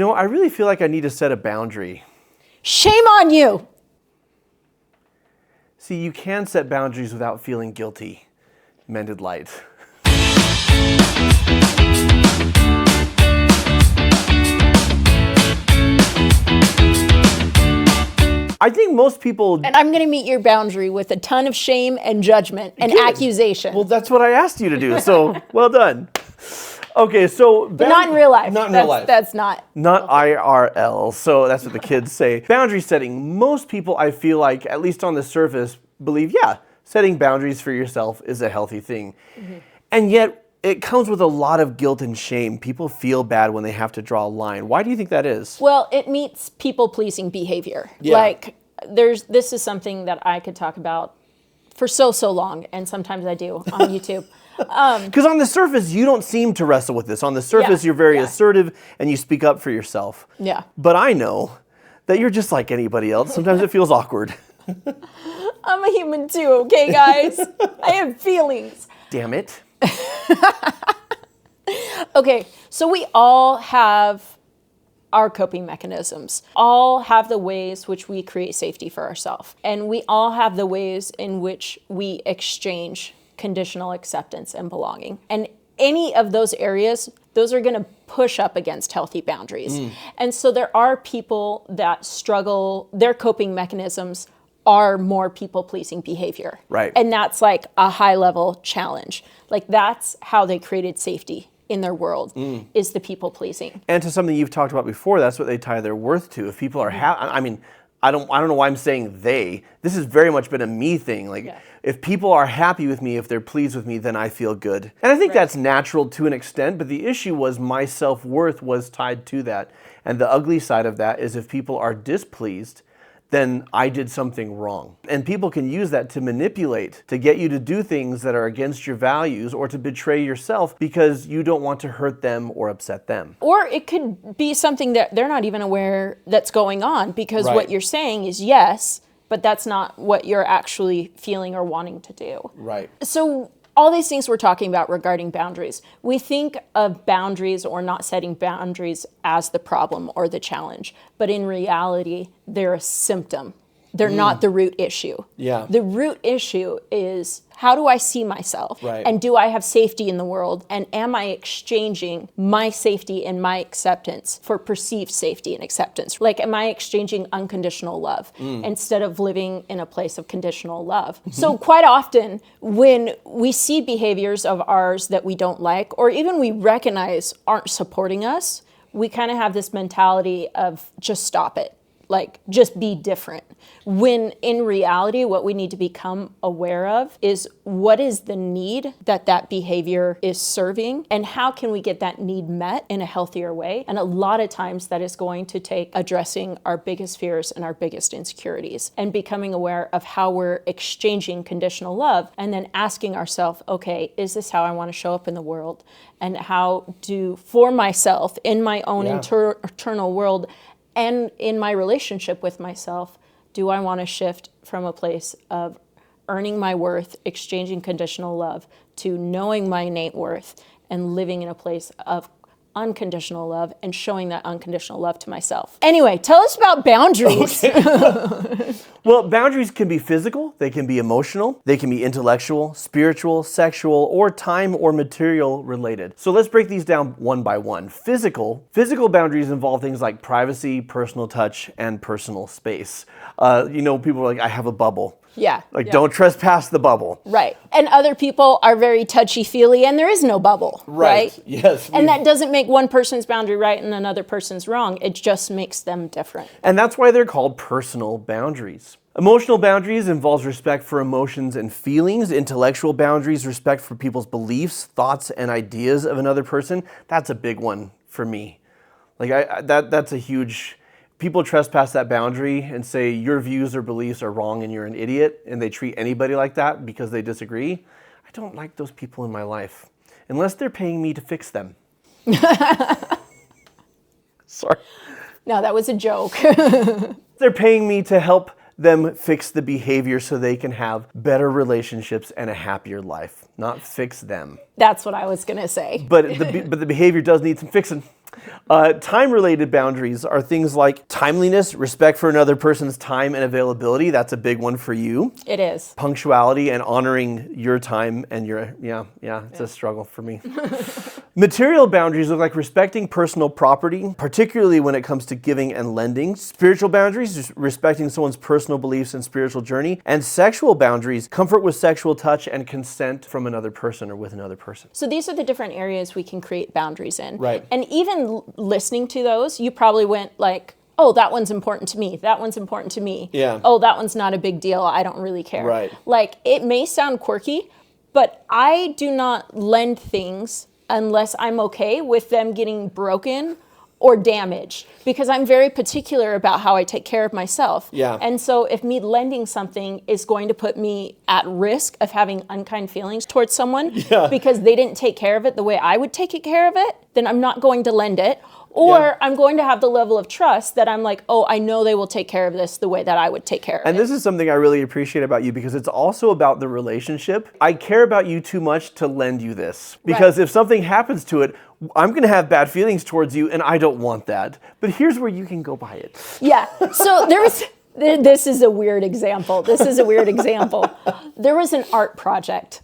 I really feel like I need to set a boundary. Shame on you. See, you can set boundaries without feeling guilty. Mended light. I think most people... And I'm going to meet your boundary with a ton of shame and judgment and accusation. Well, that's what I asked you to do, so well done. Okay, so... But not in real life. Not in real life. That's not... Not IRL, so that's what the kids say. Boundary setting. Most people, I feel like, at least on the surface, believe, setting boundaries for yourself is a healthy thing. Mm-hmm. And yet, it comes with a lot of guilt and shame. People feel bad when they have to draw a line. Why do you think that is? Well, it meets people-pleasing behavior. Yeah. Like, this is something that I could talk about for so long, and sometimes I do on YouTube. Because on the surface, you don't seem to wrestle with this. On the surface, you're very assertive, and you speak up for yourself. Yeah. But I know that you're just like anybody else. Sometimes it feels awkward. I'm a human too, okay, guys? I have feelings. Damn it. Okay, so we all have our coping mechanisms, all have the ways which we create safety for ourselves. And we all have the ways in which we exchange conditional acceptance and belonging. And any of those areas, those are going to push up against healthy boundaries. And so there are people that struggle, their coping mechanisms are more people-pleasing behavior. Right. And that's like a high-level challenge. Like that's how they created safety in their world, is the people-pleasing. And to something you've talked about before, that's what they tie their worth to. If people are I don't know why I'm saying they. This has very much been a me thing. Like, if people are happy with me, if they're pleased with me, then I feel good. And I think that's natural to an extent, but the issue was my self-worth was tied to that. And the ugly side of that is if people are displeased, then I did something wrong. And people can use that to manipulate, to get you to do things that are against your values or to betray yourself because you don't want to hurt them or upset them. Or it could be something that they're not even aware that's going on because what you're saying is yes, but that's not what you're actually feeling or wanting to do. Right. So all these things we're talking about regarding boundaries, we think of boundaries or not setting boundaries as the problem or the challenge. But in reality, they're a symptom. They're not the root issue. Yeah. The root issue is, how do I see myself? Right. And do I have safety in the world? And am I exchanging my safety and my acceptance for perceived safety and acceptance? Like, am I exchanging unconditional love instead of living in a place of conditional love? So quite often, when we see behaviors of ours that we don't like, or even we recognize aren't supporting us, we kind of have this mentality of just stop it. Like, just be different. When in reality, what we need to become aware of is what is the need that behavior is serving, and how can we get that need met in a healthier way? And a lot of times that is going to take addressing our biggest fears and our biggest insecurities and becoming aware of how we're exchanging conditional love and then asking ourselves, okay, is this how I want to show up in the world? And how do, for myself, in my own internal world, and in my relationship with myself, do I want to shift from a place of earning my worth, exchanging conditional love, to knowing my innate worth and living in a place of unconditional love and showing that unconditional love to myself? Anyway, tell us about boundaries. Okay. Well, boundaries can be physical, they can be emotional, they can be intellectual, spiritual, sexual, or time or material related. So let's break these down one by one. Physical boundaries involve things like privacy, personal touch, and personal space. People are like, I have a bubble. Yeah. Don't trespass the bubble. Right. And other people are very touchy-feely, and there is no bubble. Right? Yes. And that doesn't make one person's boundary right and another person's wrong. It just makes them different. And that's why they're called personal boundaries. Emotional boundaries involves respect for emotions and feelings. Intellectual boundaries, respect for people's beliefs, thoughts, and ideas of another person. That's a big one for me. That's a huge... People trespass that boundary and say your views or beliefs are wrong and you're an idiot, and they treat anybody like that because they disagree. I don't like those people in my life, unless they're paying me to fix them. Sorry. No, that was a joke. They're paying me to help them fix the behavior so they can have better relationships and a happier life, not fix them. That's what I was going to say. But the behavior does need some fixing. Time-related boundaries are things like timeliness, respect for another person's time and availability. That's a big one for you. It is. Punctuality and honoring your time and your, it's a struggle for me. Material boundaries look like respecting personal property, particularly when it comes to giving and lending. Spiritual boundaries, just respecting someone's personal beliefs and spiritual journey. And sexual boundaries, comfort with sexual touch and consent from another person or with another person. So these are the different areas we can create boundaries in. Right. And even listening to those, you probably went like, oh, that one's important to me. That one's important to me. Yeah. Oh, that one's not a big deal. I don't really care. Right. Like, it may sound quirky, but I do not lend things unless I'm okay with them getting broken or damaged, because I'm very particular about how I take care of myself. Yeah. And so if me lending something is going to put me at risk of having unkind feelings towards someone because they didn't take care of it the way I would take care of it, then I'm not going to lend it. Or I'm going to have the level of trust that I'm like, oh, I know they will take care of this the way that I would take care of it. And this is something I really appreciate about you, because it's also about the relationship. I care about you too much to lend you this. Because if something happens to it, I'm going to have bad feelings towards you, and I don't want that. But here's where you can go buy it. Yeah. So this is a weird example. There was an art project.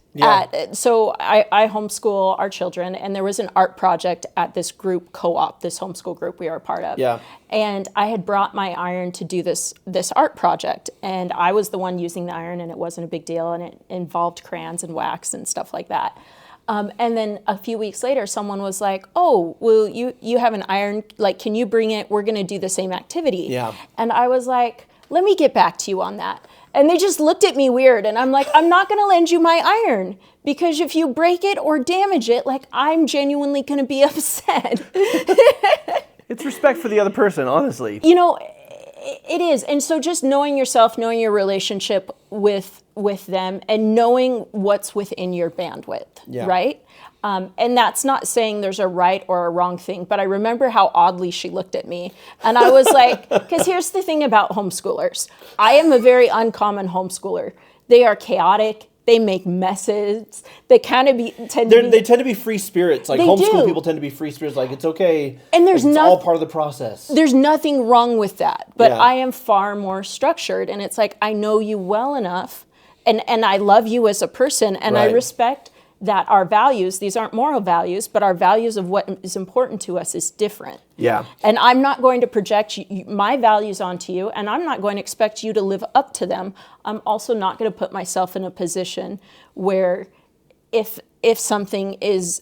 So I homeschool our children, and there was an art project at this group co-op, this homeschool group we are a part of. Yeah. And I had brought my iron to do this art project, and I was the one using the iron, and it wasn't a big deal, and it involved crayons and wax and stuff like that. And then a few weeks later, someone was like, oh, well, you have an iron, like, can you bring it? We're going to do the same activity. Yeah. And I was like, let me get back to you on that. And they just looked at me weird. And I'm like, I'm not going to lend you my iron, because if you break it or damage it, like, I'm genuinely going to be upset. It's respect for the other person, honestly. You know, it is. And so just knowing yourself, knowing your relationship with them, and knowing what's within your bandwidth, right? And that's not saying there's a right or a wrong thing, but I remember how oddly she looked at me. And I was like, because here's the thing about homeschoolers. I am a very uncommon homeschooler. They are chaotic. They make messes. They kind of They tend to be free spirits. Like, They homeschool do. people tend to be free spirits. Like, it's okay. And there's it's all part of the process. There's nothing wrong with that. But Yeah. I am far more structured. And it's like, I know you well enough, and I love you as a person, and I Right. respect that our values, these aren't moral values, but our values of what is important to us is different. Yeah. And I'm not going to project my values onto you, and I'm not going to expect you to live up to them. I'm also not going to put myself in a position where if something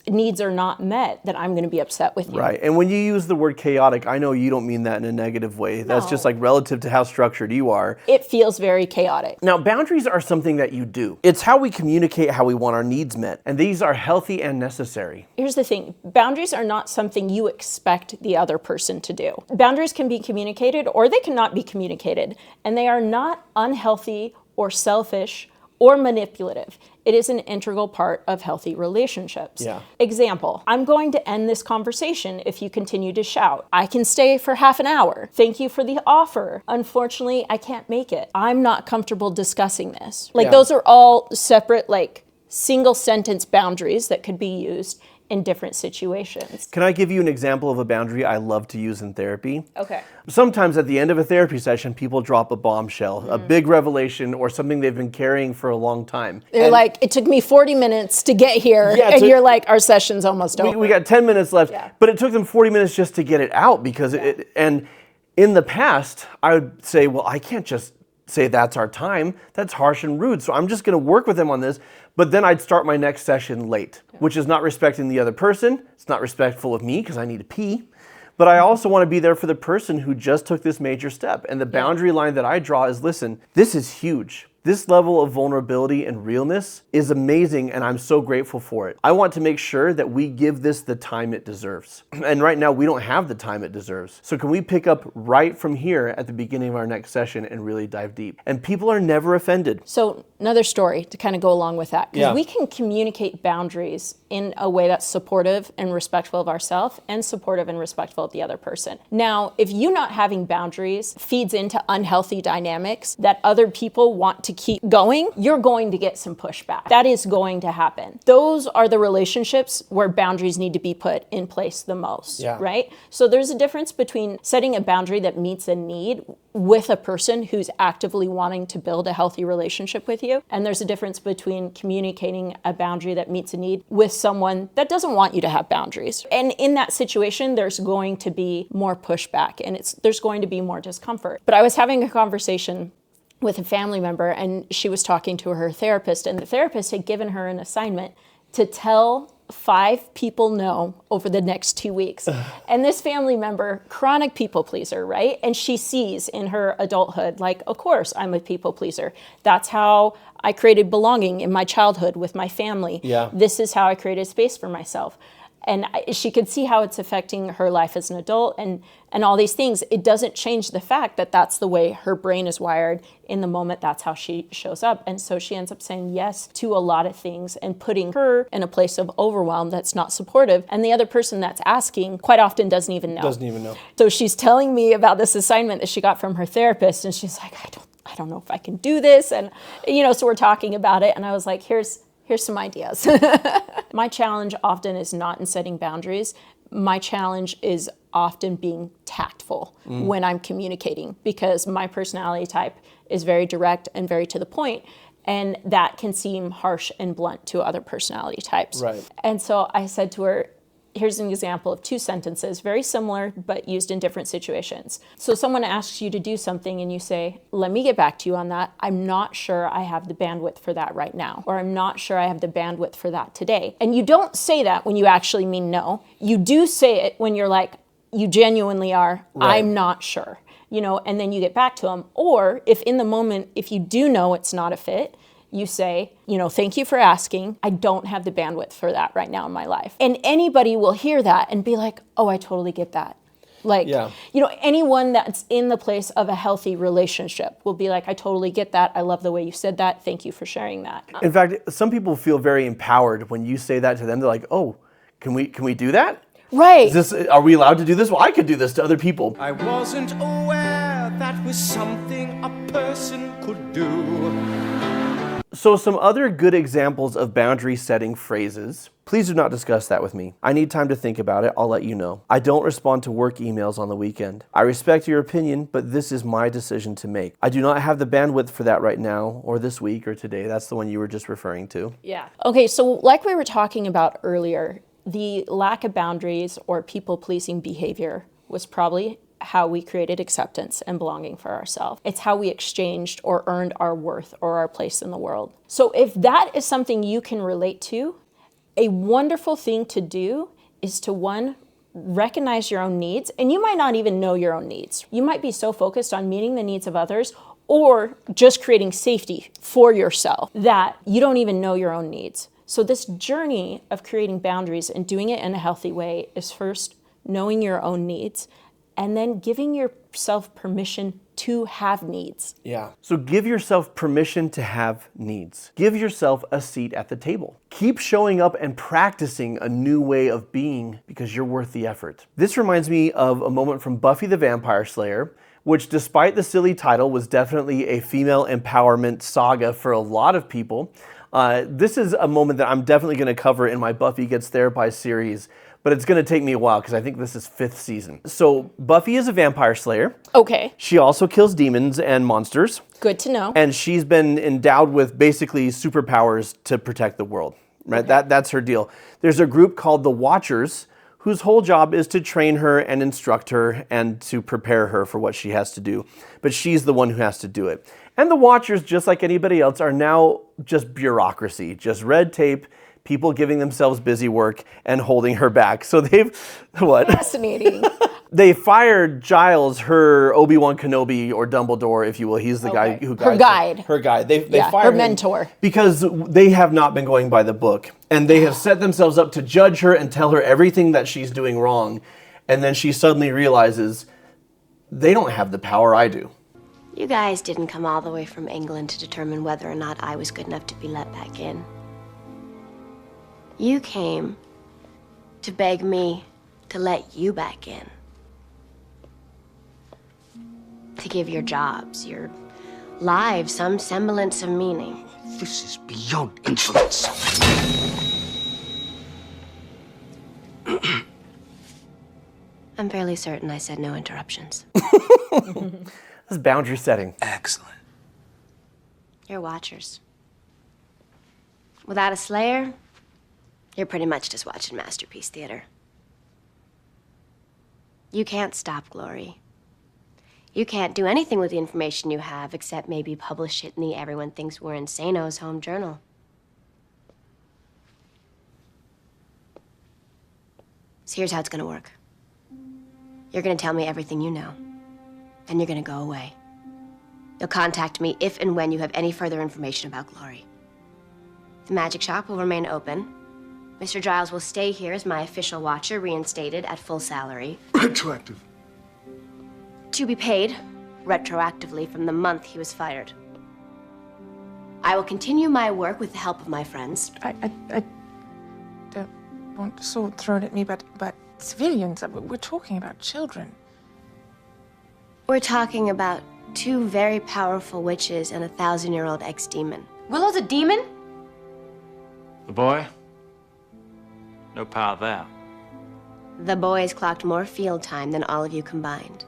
needs are not met, that I'm going to be upset with you. Right. And when you use the word chaotic, I know you don't mean that in a negative way. That's No. just like relative to how structured you are. It feels very chaotic. Now, boundaries are something that you do. It's how we communicate how we want our needs met. And these are healthy and necessary. Here's the thing. Boundaries are not something you expect the other person to do. Boundaries can be communicated, or they cannot be communicated. And they are not unhealthy or selfish or manipulative. It is an integral part of healthy relationships. Yeah. Example, I'm going to end this conversation if you continue to shout. I can stay for half an hour. Thank you for the offer. Unfortunately, I can't make it. I'm not comfortable discussing this. Like, Yeah. those are all separate, like, single sentence boundaries that could be used in different situations. Can I give you an example of a boundary I love to use in therapy? Okay. Sometimes at the end of a therapy session, people drop a bombshell, a big revelation, or something they've been carrying for a long time. They're like, it took me 40 minutes to get here. Yeah, and you're like, our session's almost over. We got 10 minutes left, Yeah. but it took them 40 minutes just to get it out, because and in the past, I would say, well, I can't just say that's our time. That's harsh and rude. So I'm just going to work with them on this. But then I'd start my next session late, which is not respecting the other person. It's not respectful of me because I need to pee. But I also want to be there for the person who just took this major step. And the boundary line that I draw is, listen, this is huge. This level of vulnerability and realness is amazing, and I'm so grateful for it. I want to make sure that we give this the time it deserves. And right now, we don't have the time it deserves. So can we pick up right from here at the beginning of our next session and really dive deep? And people are never offended. So another story to kind of go along with that. Because Yeah. we can communicate boundaries in a way that's supportive and respectful of ourselves, and supportive and respectful of the other person. Now, if you not having boundaries feeds into unhealthy dynamics that other people want to keep going, you're going to get some pushback. That is going to happen. Those are the relationships where boundaries need to be put in place the most, right? So there's a difference between setting a boundary that meets a need with a person who's actively wanting to build a healthy relationship with you. And there's a difference between communicating a boundary that meets a need with someone that doesn't want you to have boundaries. And in that situation, there's going to be more pushback and there's going to be more discomfort. But I was having a conversation with a family member and she was talking to her therapist, and the therapist had given her an assignment to tell 5 people no over the next 2 weeks. And this family member, chronic people pleaser, right? And she sees in her adulthood, like, of course, I'm a people pleaser. That's how I created belonging in my childhood with my family. This is how I created space for myself. And she could see how it's affecting her life as an adult and all these things. It doesn't change the fact that that's the way her brain is wired in the moment. That's how she shows up. And so she ends up saying yes to a lot of things and putting her in a place of overwhelm that's not supportive. And the other person that's asking quite often doesn't even know. So she's telling me about this assignment that she got from her therapist. And she's like, I don't know if I can do this. And, so we're talking about it. And I was like, here's some ideas. My challenge often is not in setting boundaries. My challenge is often being tactful when I'm communicating, because my personality type is very direct and very to the point, and that can seem harsh and blunt to other personality types. Right. And so I said to her, here's an example of 2 sentences, very similar, but used in different situations. So someone asks you to do something and you say, let me get back to you on that. I'm not sure I have the bandwidth for that right now, or I'm not sure I have the bandwidth for that today. And you don't say that when you actually mean no. You do say it when you're like, you genuinely are, I'm not sure, and then you get back to them. Or if in the moment, if you do know it's not a fit, you say, thank you for asking. I don't have the bandwidth for that right now in my life. And anybody will hear that and be like, oh, I totally get that. Like, anyone that's in the place of a healthy relationship will be like, I totally get that. I love the way you said that. Thank you for sharing that. In fact, some people feel very empowered when you say that to them. They're like, oh, can we do that? Right. Are we allowed to do this? Well, I could do this to other people. I wasn't aware that was something a person could do. So some other good examples of boundary setting phrases. Please do not discuss that with me. I need time to think about it. I'll let you know. I don't respond to work emails on the weekend. I respect your opinion, but this is my decision to make. I do not have the bandwidth for that right now, or this week, or today. That's the one you were just referring to. Yeah. Okay, so like we were talking about earlier, the lack of boundaries or people-pleasing behavior was probably how we created acceptance and belonging for ourselves. It's how we exchanged or earned our worth or our place in the world. So if that is something you can relate to, a wonderful thing to do is to, 1, recognize your own needs. And you might not even know your own needs. You might be so focused on meeting the needs of others or just creating safety for yourself that you don't even know your own needs. So this journey of creating boundaries and doing it in a healthy way is first knowing your own needs, and then giving yourself permission to have needs. Yeah. So give yourself permission to have needs. Give yourself a seat at the table. Keep showing up and practicing a new way of being because you're worth the effort. This reminds me of a moment from Buffy the Vampire Slayer, which despite the silly title was definitely a female empowerment saga for a lot of people. This is a moment that I'm definitely going to cover in my Buffy Gets Therapized series, but it's going to take me a while because I think this is 5th season. So Buffy is a vampire slayer. Okay. She also kills demons and monsters. Good to know. And she's been endowed with basically superpowers to protect the world, right? Okay. That's her deal. There's a group called the Watchers whose whole job is to train her and instruct her and to prepare her for what she has to do. But she's the one who has to do it. And the Watchers, just like anybody else, are now just bureaucracy, just red tape, people giving themselves busy work and holding her back. So they've, what? Fascinating. They fired Giles, her Obi-Wan Kenobi, or Dumbledore, if you will. He's the guy who guides her guide. Her guide. They fired her him mentor. because they have not been going by the book. And they have set themselves up to judge her and tell her everything that she's doing wrong. And then she suddenly realizes they don't have the power I do. You guys didn't come all the way from England to determine whether or not I was good enough to be let back in. You came to beg me to let you back in. To give your jobs, your lives some semblance of meaning. This is beyond insolence. I'm fairly certain I said no interruptions. This is boundary setting. Excellent. You're watchers. Without a slayer, you're pretty much just watching masterpiece theater. You can't stop Glory. You can't do anything with the information you have except maybe publish it in the Everyone Thinks We're Insano's home journal. So here's how it's gonna work. You're gonna tell me everything you know, and you're gonna go away. You'll contact me if and when you have any further information about Glory. The magic shop will remain open. Mr. Giles will stay here as my official watcher, reinstated at full salary. Retroactive. To be paid retroactively from the month he was fired. I will continue my work with the help of my friends. I don't want a sword thrown at me, but civilians, we're talking about children. We're talking about 2 very powerful witches and a 1,000-year-old ex-demon. Willow's a demon? The boy? No power there. The boy's clocked more field time than all of you combined.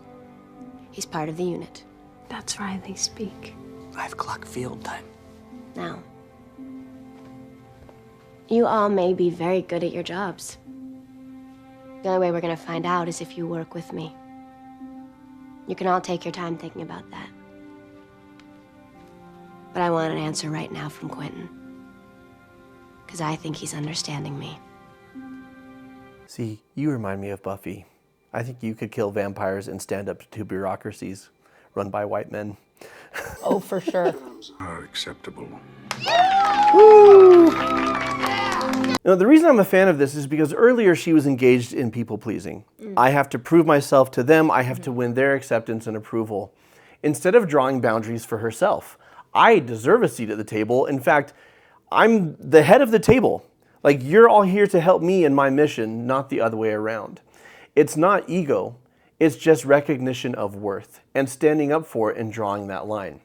He's part of the unit. That's why they speak. 5 o'clock field time. Now, you all may be very good at your jobs. The only way we're gonna find out is if you work with me. You can all take your time thinking about that. But I want an answer right now from Quentin. Because I think he's understanding me. See, you remind me of Buffy. I think you could kill vampires and stand up to 2 bureaucracies run by white men. Oh, for sure. Are acceptable. You know, the reason I'm a fan of this is because earlier she was engaged in people pleasing. I have to prove myself to them. I have to win their acceptance and approval. Instead of drawing boundaries for herself, I deserve a seat at the table. In fact, I'm the head of the table. Like, you're all here to help me in my mission, not the other way around. It's not ego. It's just recognition of worth and standing up for it and drawing that line.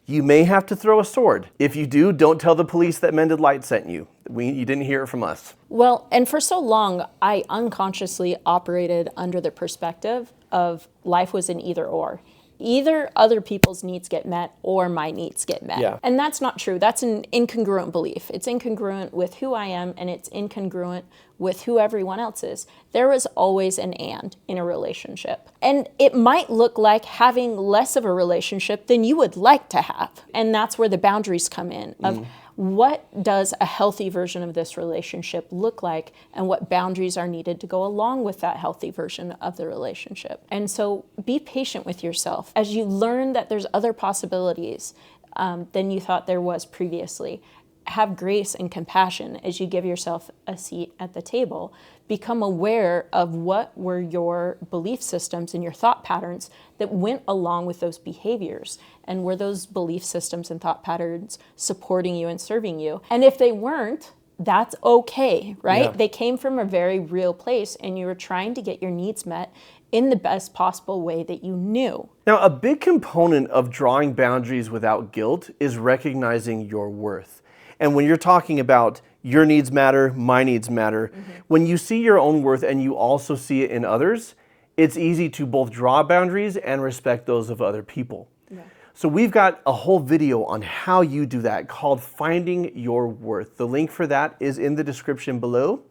You may have to throw a sword. If you do, don't tell the police that Mended Light sent you. You didn't hear it from us. Well, and for so long, I unconsciously operated under the perspective of life was an either or. Either other people's needs get met or my needs get met. Yeah. And that's not true. That's an incongruent belief. It's incongruent with who I am, and it's incongruent with who everyone else is. There is always an and in a relationship. And it might look like having less of a relationship than you would like to have. And that's where the boundaries come in of what does a healthy version of this relationship look like, and what boundaries are needed to go along with that healthy version of the relationship. And so be patient with yourself as you learn that there's other possibilities than you thought there was previously. Have grace and compassion as you give yourself a seat at the table. Become aware of what were your belief systems and your thought patterns that went along with those behaviors. And were those belief systems and thought patterns supporting you and serving you? And if they weren't, that's okay, right? Yeah. They came from a very real place, and you were trying to get your needs met in the best possible way that you knew. Now, a big component of drawing boundaries without guilt is recognizing your worth. And when you're talking about your needs matter, my needs matter, when you see your own worth and you also see it in others, it's easy to both draw boundaries and respect those of other people. Yeah. So we've got a whole video on how you do that called Finding Your Worth. The link for that is in the description below.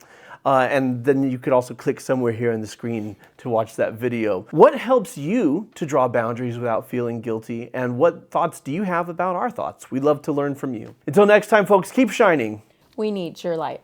And then you could also click somewhere here on the screen to watch that video. What helps you to draw boundaries without feeling guilty? And what thoughts do you have about our thoughts? We'd love to learn from you. Until next time, folks, keep shining. We need your light.